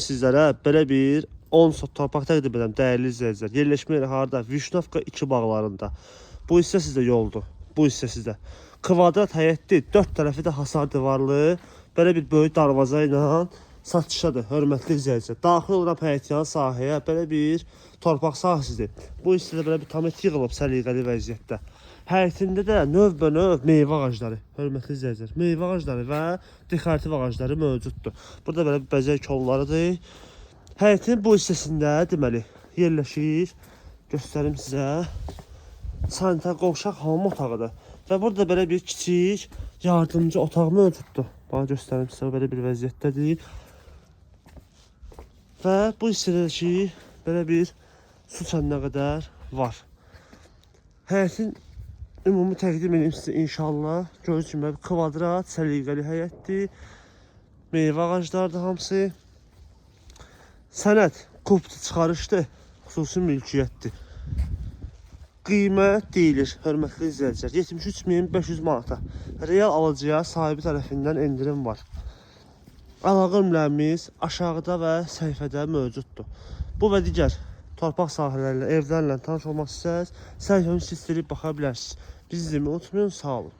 Sizlərə belə bir 10 sot torpaq təqdim edirəm dəyərli izləyicilər. Yerləşmə yeri harda? Vişnovka 2 bağlarında. Bu hissə sizdə yoldur. Bu hissə sizdə. Kvadrat həyətdir. 4 tərəfi də hasar divarlı. Belə bir böyük darvaza ilə satışdadır, hörmətli izləyicilər. Daxil oluram həyətyan sahəyə. Belə bir torpaq sahəsidir. Bu hissədə belə bir tamet yığılıb səliqəli vəziyyətdə. Həyətində də növbənöv meyvə ağacları, hörmətli izləyicilər, meyvə ağacları və dekorativ ağacları mövcuddur. Burada belə bir bəzək kollarıdır. Həyətin bu hissəsində deməli yerləşir. Göstərim sizə. Sanitar qovşaq hamam otağıdır. Və burada belə bir kiçik yardımcı otaq mövcuddur. Bana göstərim sizə, belə bir vəziyyətdədir. Və bu hissədəki belə bir su çəninə qədər var. Həyətin ümumi təqdim edeyim sizə inşallah. Gördüyünüz kimi kvadrat, səliqəli həyətdir. Meyvə ağaclardır hamısı. Sənəd, kuptu çıxarışdır. Xüsusi mülkiyyətdir. Qiymət deyilir, hörmətli izləyicilər. 73.500 manata. Real alıcıya sahibi tərəfindən endirim var. Əlaqə nömrəmiz aşağıda və səhifədə mövcuddur. Bu və digər torpaq sahələrlə, evlərlə tanış olmaq istərsəniz, səhifəmizi silib baxa bilərsiniz. Bizi izləməyi unutmayın, sağ olun.